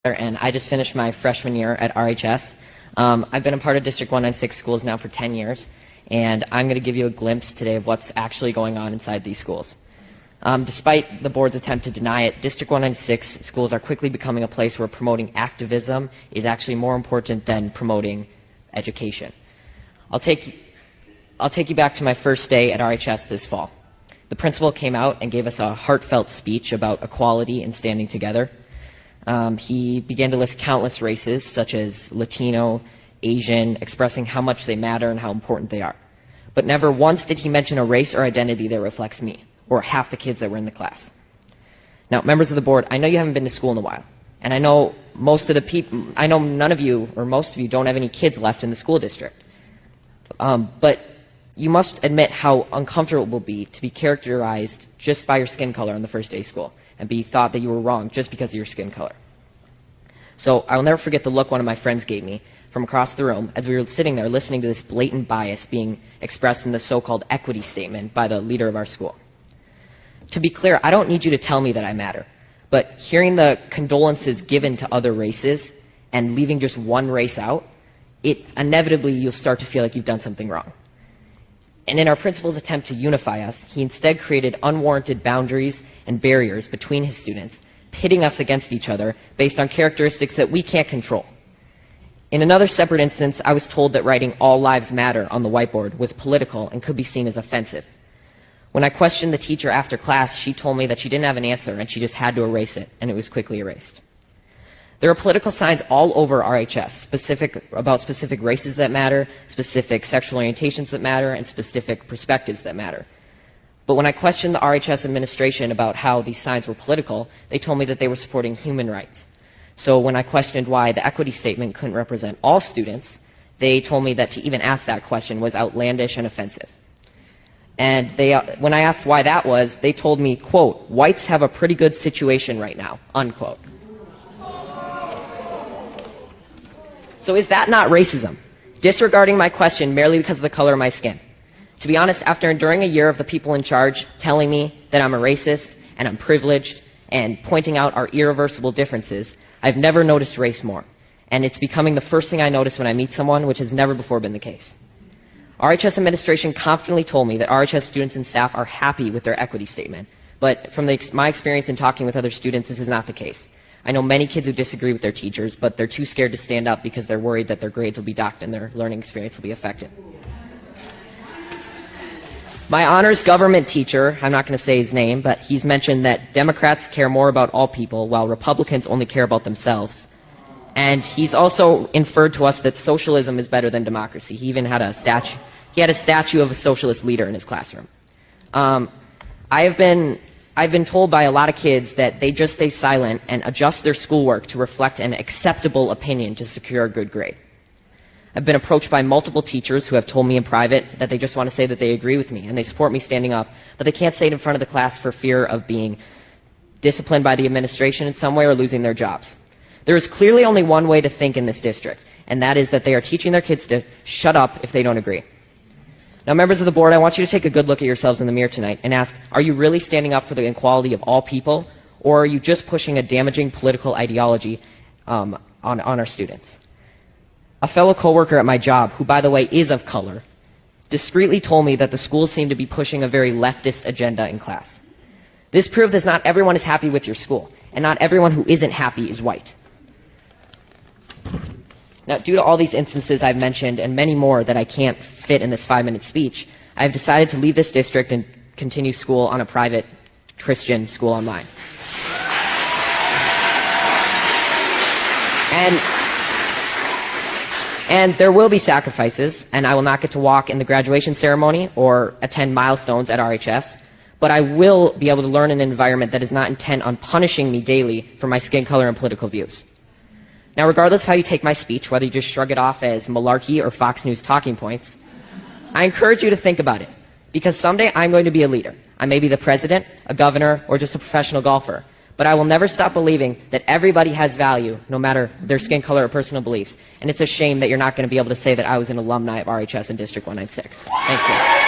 And I just finished my freshman year at RHS. I've been a part of District 196 schools now for 10 years, and I'm going to give you a glimpse today of what's actually going on inside these schools. Despite the board's attempt to deny it, District 196 schools are quickly becoming a place where promoting activism is actually more important than promoting education. I'll take you back to my first day at RHS this fall. The principal came out and gave us a heartfelt speech about equality and standing together. He began to list countless races, such as Latino, Asian, expressing how much they matter and how important they are. But never once did he mention a race or identity that reflects me, or half the kids that were in the class. Now, members of the board, I know you haven't been to school in a while, and I know none of you, or most of you, don't have any kids left in the school district. But you must admit how uncomfortable it will be to be characterized just by your skin color on the first day of school, and be thought that you were wrong just because of your skin color. So I will never forget the look one of my friends gave me from across the room as we were sitting there listening to this blatant bias being expressed in the so-called equity statement by the leader of our school. To be clear, I don't need you to tell me that I matter, but hearing the condolences given to other races and leaving just one race out, inevitably you'll start to feel like you've done something wrong. And in our principal's attempt to unify us, he instead created unwarranted boundaries and barriers between his students, pitting us against each other based on characteristics that we can't control. In another separate instance, I was told that writing "All Lives Matter" on the whiteboard was political and could be seen as offensive. When I questioned the teacher after class, she told me that she didn't have an answer and she just had to erase it, and it was quickly erased. There are political signs all over RHS, about specific races that matter, specific sexual orientations that matter, and specific perspectives that matter. But when I questioned the RHS administration about how these signs were political, they told me that they were supporting human rights. So when I questioned why the equity statement couldn't represent all students, they told me that to even ask that question was outlandish and offensive. And when I asked why that was, they told me, quote, "Whites have a pretty good situation right now," unquote. So is that not racism? Disregarding my question merely because of the color of my skin? To be honest, after enduring a year of the people in charge telling me that I'm a racist and I'm privileged and pointing out our irreversible differences, I've never noticed race more. And it's becoming the first thing I notice when I meet someone, which has never before been the case. RHS administration confidently told me that RHS students and staff are happy with their equity statement. But from my experience in talking with other students, this is not the case. I know many kids who disagree with their teachers, but they're too scared to stand up because they're worried that their grades will be docked and their learning experience will be affected. My honors government teacher, I'm not going to say his name, but he's mentioned that Democrats care more about all people while Republicans only care about themselves. And he's also inferred to us that socialism is better than democracy. He even had a statue of a socialist leader in his classroom. I've been told by a lot of kids that they just stay silent and adjust their schoolwork to reflect an acceptable opinion to secure a good grade. I've been approached by multiple teachers who have told me in private that they just want to say that they agree with me and they support me standing up, but they can't say it in front of the class for fear of being disciplined by the administration in some way or losing their jobs. There is clearly only one way to think in this district, and that is that they are teaching their kids to shut up if they don't agree. Now, members of the board, I want you to take a good look at yourselves in the mirror tonight and ask, are you really standing up for the equality of all people, or are you just pushing a damaging political ideology on our students? A fellow coworker at my job, who, by the way, is of color, discreetly told me that the schools seem to be pushing a very leftist agenda in class. This proved that not everyone is happy with your school, and not everyone who isn't happy is white. Now, due to all these instances I've mentioned and many more that I can't fit in this 5-minute speech, I've decided to leave this district and continue school on a private Christian school online. And there will be sacrifices, and I will not get to walk in the graduation ceremony or attend milestones at RHS, but I will be able to learn in an environment that is not intent on punishing me daily for my skin color and political views. Now, regardless of how you take my speech, whether you just shrug it off as malarkey or Fox News talking points, I encourage you to think about it, because someday I'm going to be a leader. I may be the president, a governor, or just a professional golfer, but I will never stop believing that everybody has value, no matter their skin color or personal beliefs, and it's a shame that you're not going to be able to say that I was an alumni of RHS in District 196. Thank you.